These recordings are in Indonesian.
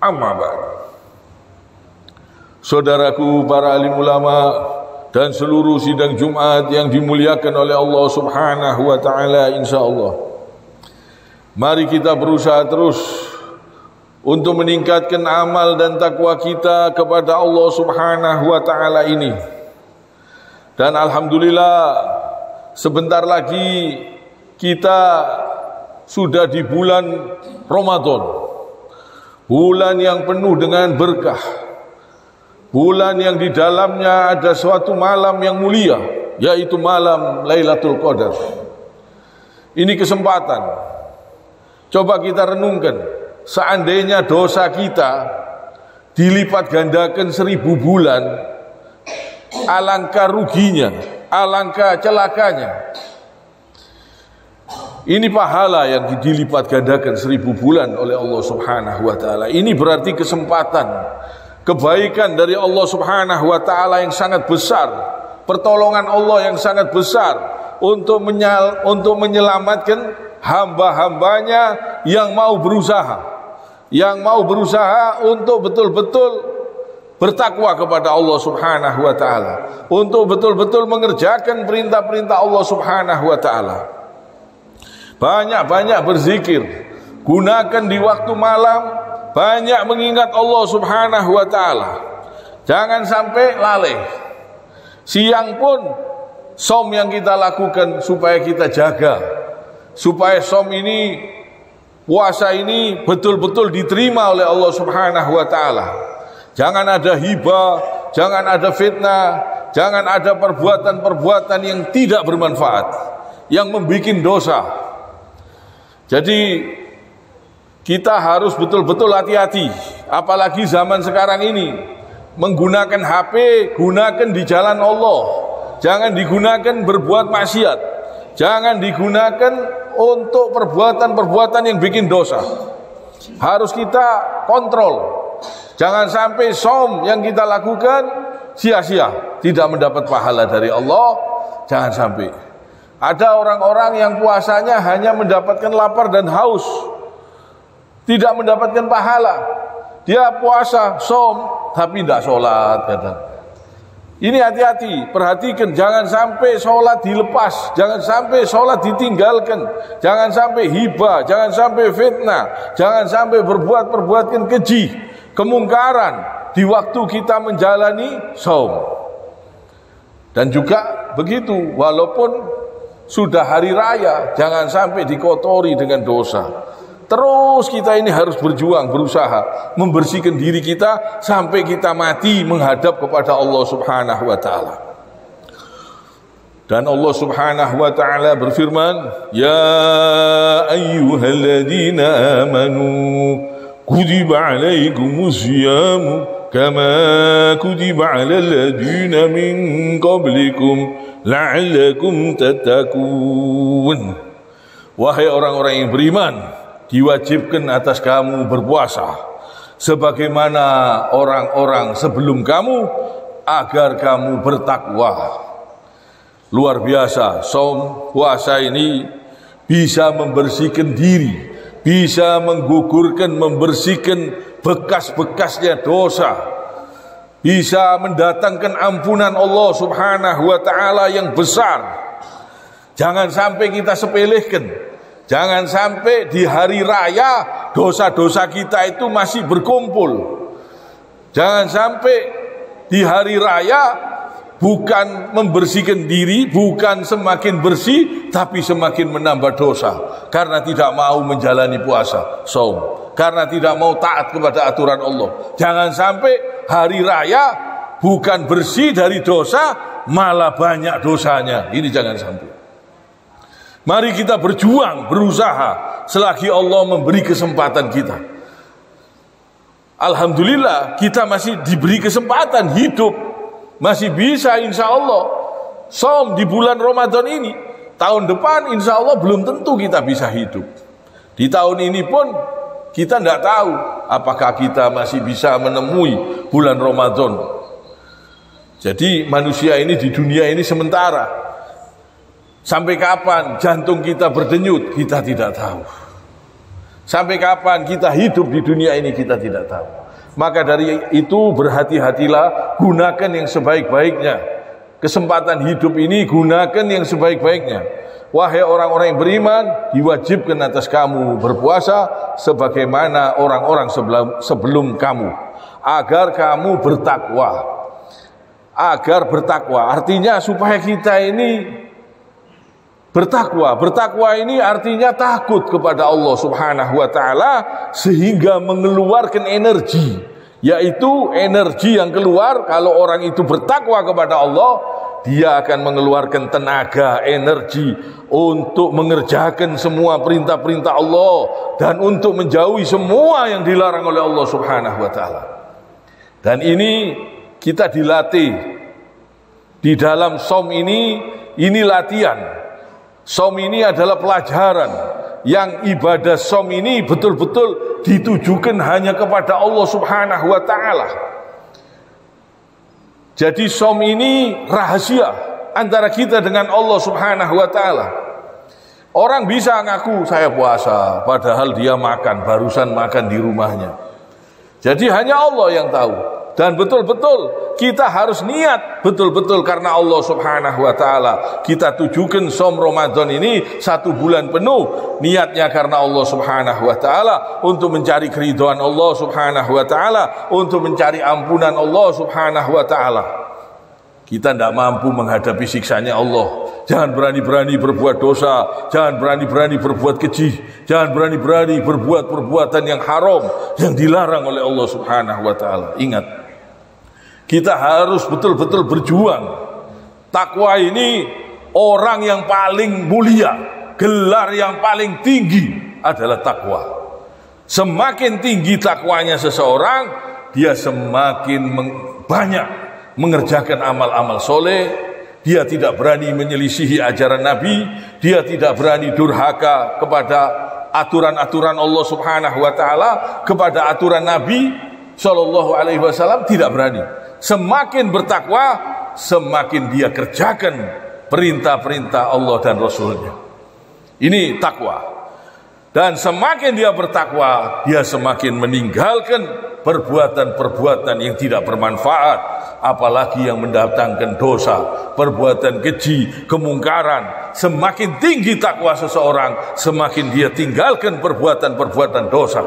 Amma ba'd. Saudaraku para alim ulama dan seluruh sidang Jumat yang dimuliakan oleh Allah Subhanahu wa taala, insyaallah. Mari kita berusaha terus untuk meningkatkan amal dan takwa kita kepada Allah Subhanahu wa taala ini. Dan alhamdulillah sebentar lagi kita sudah di bulan Ramadan. Bulan yang penuh dengan berkah. Bulan yang di dalamnya ada suatu malam yang mulia, yaitu malam Lailatul Qadar. Ini kesempatan. Coba kita renungkan, seandainya dosa kita dilipat gandakan 1000 bulan, alangkah ruginya, alangkah celakanya. Ini pahala yang dilipat gandakan 1000 bulan oleh Allah Subhanahu wa taala. Ini berarti kesempatan, kebaikan dari Allah Subhanahu wa taala yang sangat besar, pertolongan Allah yang sangat besar untuk menyelamatkan hamba-hambanya yang mau berusaha untuk betul-betul bertakwa kepada Allah Subhanahu wa taala, untuk betul-betul mengerjakan perintah-perintah Allah Subhanahu wa taala. Banyak-banyak berzikir, gunakan di waktu malam, banyak mengingat Allah Subhanahu wa taala. Jangan sampai lalai. Siang pun som yang kita lakukan supaya kita jaga, supaya som ini, puasa ini betul-betul diterima oleh Allah Subhanahu wa taala. Jangan ada hibah, jangan ada fitnah, jangan ada perbuatan-perbuatan yang tidak bermanfaat, yang membuat dosa. Jadi kita harus betul-betul hati-hati, apalagi zaman sekarang ini. Menggunakan HP, gunakan di jalan Allah. Jangan digunakan berbuat maksiat. Jangan digunakan untuk perbuatan-perbuatan yang bikin dosa. Harus kita kontrol. Jangan sampai som yang kita lakukan sia-sia, tidak mendapat pahala dari Allah. Jangan sampai. Ada orang-orang yang puasanya hanya mendapatkan lapar dan haus, tidak mendapatkan pahala. Dia puasa, som, tapi tidak sholat, kadang. Ini hati-hati, perhatikan, jangan sampai sholat dilepas, jangan sampai sholat ditinggalkan, jangan sampai hibah, jangan sampai fitnah, jangan sampai berbuat-perbuatkan keji, kemungkaran di waktu kita menjalani som. Dan juga begitu, walaupun sudah hari raya, jangan sampai dikotori dengan dosa. Terus kita ini harus berjuang, berusaha membersihkan diri kita sampai kita mati menghadap kepada Allah Subhanahu wa taala. Dan Allah Subhanahu wa taala berfirman, "Ya ayyuhalladzina amanu kutiba alaikumus syiyamu kama kutiba alal ladzina min qablikum la'allakum tattaqun." Wahai orang-orang yang beriman, diwajibkan atas kamu berpuasa sebagaimana orang-orang sebelum kamu agar kamu bertakwa. Luar biasa, som, puasa ini bisa membersihkan diri, bisa menggugurkan, membersihkan bekas-bekasnya dosa, bisa mendatangkan ampunan Allah Subhanahu wa taala yang besar. Jangan sampai kita sepelekan. Jangan sampai di hari raya dosa-dosa kita itu masih berkumpul. Jangan sampai di hari raya bukan membersihkan diri, bukan semakin bersih, tapi semakin menambah dosa. Karena tidak mau menjalani puasa, saum. Karena tidak mau taat kepada aturan Allah. Jangan sampai hari raya bukan bersih dari dosa, malah banyak dosanya. Ini jangan sampai. Mari kita berjuang, berusaha selagi Allah memberi kesempatan kita. Alhamdulillah kita masih diberi kesempatan hidup, masih bisa insya Allah som di bulan Ramadan ini. Tahun depan insya Allah belum tentu kita bisa hidup. Di tahun ini pun kita tidak tahu apakah kita masih bisa menemui bulan Ramadan. Jadi manusia ini di dunia ini sementara. Sampai kapan jantung kita berdenyut, kita tidak tahu. Sampai kapan kita hidup di dunia ini kita tidak tahu. Maka dari itu berhati-hatilah, gunakan yang sebaik-baiknya. Kesempatan hidup ini gunakan yang sebaik-baiknya. Wahai orang-orang yang beriman, diwajibkan atas kamu berpuasa sebagaimana orang-orang sebelum kamu, agar kamu bertakwa. Agar bertakwa, artinya supaya kita ini bertakwa. Bertakwa ini artinya takut kepada Allah Subhanahu wa taala sehingga mengeluarkan energi, yaitu energi yang keluar kalau orang itu bertakwa kepada Allah, dia akan mengeluarkan tenaga, energi untuk mengerjakan semua perintah-perintah Allah dan untuk menjauhi semua yang dilarang oleh Allah Subhanahu wa taala. Dan ini kita dilatih di dalam som ini latihan. Som ini adalah pelajaran yang ibadah som ini betul-betul ditujukan hanya kepada Allah Subhanahu wa taala. Jadi som ini rahasia antara kita dengan Allah Subhanahu wa taala. Orang bisa ngaku saya puasa padahal dia barusan makan di rumahnya. Jadi hanya Allah yang tahu. Dan betul-betul kita harus niat betul-betul karena Allah Subhanahu wa taala. Kita tujukan som Ramadan ini 1 bulan penuh niatnya karena Allah Subhanahu wa taala, untuk mencari keridhaan Allah Subhanahu wa taala, untuk mencari ampunan Allah Subhanahu wa taala. Kita tidak mampu menghadapi siksanya Allah. Jangan berani-berani berbuat dosa, jangan berani-berani berbuat keji, jangan berani-berani berbuat perbuatan yang haram yang dilarang oleh Allah Subhanahu wa taala. Ingat, kita harus betul-betul berjuang. Takwa ini orang yang paling mulia, gelar yang paling tinggi adalah takwa. Semakin tinggi takwanya seseorang, dia semakin banyak mengerjakan amal-amal soleh. Dia tidak berani menyelisihi ajaran Nabi, dia tidak berani durhaka kepada aturan-aturan Allah Subhanahu wa taala, kepada aturan Nabi sallallahu alaihi wasallam tidak berani. Semakin bertakwa, semakin dia kerjakan perintah-perintah Allah dan Rasulnya. Ini takwa. Dan semakin dia bertakwa, dia semakin meninggalkan perbuatan-perbuatan yang tidak bermanfaat, apalagi yang mendatangkan dosa, perbuatan keji, kemungkaran. Semakin tinggi takwa seseorang, semakin dia tinggalkan perbuatan-perbuatan dosa.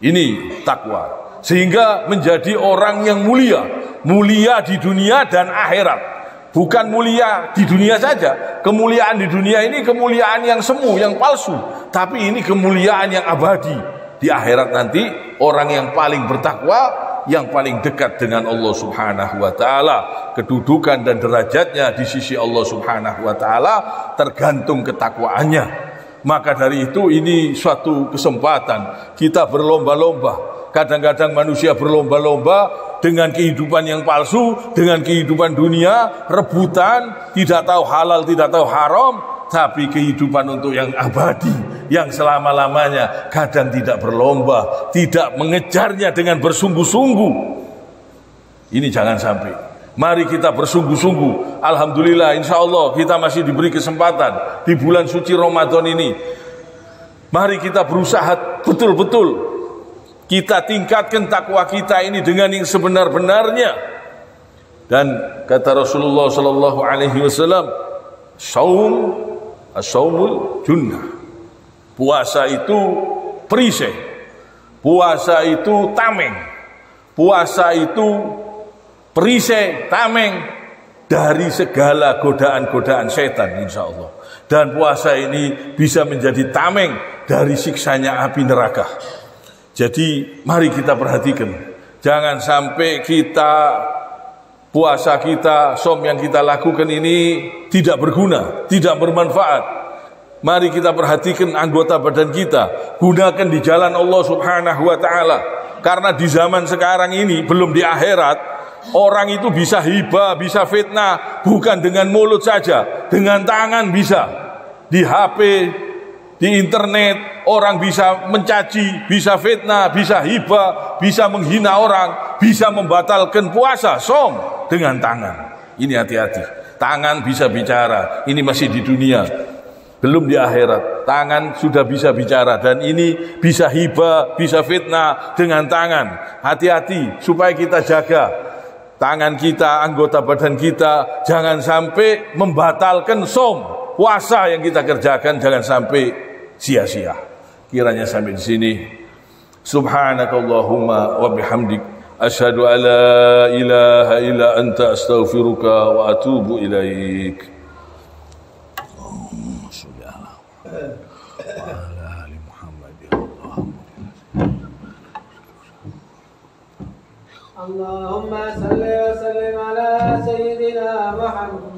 Ini takwa. Sehingga menjadi orang yang mulia, mulia di dunia dan akhirat. Bukan mulia di dunia saja. Kemuliaan di dunia ini kemuliaan yang semu, yang palsu. Tapi ini kemuliaan yang abadi. Di akhirat nanti orang yang paling bertakwa, yang paling dekat dengan Allah Subhanahu wa taala, kedudukan dan derajatnya di sisi Allah Subhanahu wa taala tergantung ketakwaannya. Maka dari itu ini suatu kesempatan kita berlomba-lomba. Kadang-kadang manusia berlomba-lomba dengan kehidupan yang palsu, dengan kehidupan dunia, rebutan, tidak tahu halal, tidak tahu haram, tapi kehidupan untuk yang abadi, yang selama-lamanya, kadang tidak berlomba, tidak mengejarnya dengan bersungguh-sungguh. Ini jangan sampai. Mari kita bersungguh-sungguh. Alhamdulillah, insya Allah kita masih diberi kesempatan di bulan suci Ramadan ini. Mari kita berusaha betul-betul kita tingkatkan takwa kita ini dengan yang sebenar-benarnya. Dan kata Rasulullah sallallahu alaihi wasallam, as-saumul junnah. Puasa itu perisai. Puasa itu tameng. Puasa itu perisai, tameng dari segala godaan-godaan setan, insyaallah. Dan puasa ini bisa menjadi tameng dari siksanya api neraka. Jadi mari kita perhatikan, jangan sampai puasa kita, som yang kita lakukan ini tidak berguna, tidak bermanfaat. Mari kita perhatikan anggota badan kita, gunakan di jalan Allah Subhanahu wa taala. Karena di zaman sekarang ini, belum di akhirat, orang itu bisa hibah, bisa fitnah, bukan dengan mulut saja, dengan tangan bisa. Di HP, di internet, orang bisa mencaci, bisa fitnah, bisa hibah, bisa menghina orang, bisa membatalkan puasa, som dengan tangan. Ini hati-hati. Tangan bisa bicara, ini masih di dunia. belum di akhirat. Tangan sudah bisa bicara, dan ini bisa hibah, bisa fitnah dengan tangan. Hati-hati supaya kita jaga tangan kita, anggota badan kita, jangan sampai membatalkan som, puasa yang kita kerjakan, jangan sampai sia-sia. Kiranya sampai di sini. Subhanakallahumma wa bihamdik, asyhadu an la ilaha illa anta, astaghfiruka wa atubu ilaik. Allahumma sholli ala wa ala ali Muhammad ya Allah. Allahumma salli wa sallim ala sayyidina Muhammad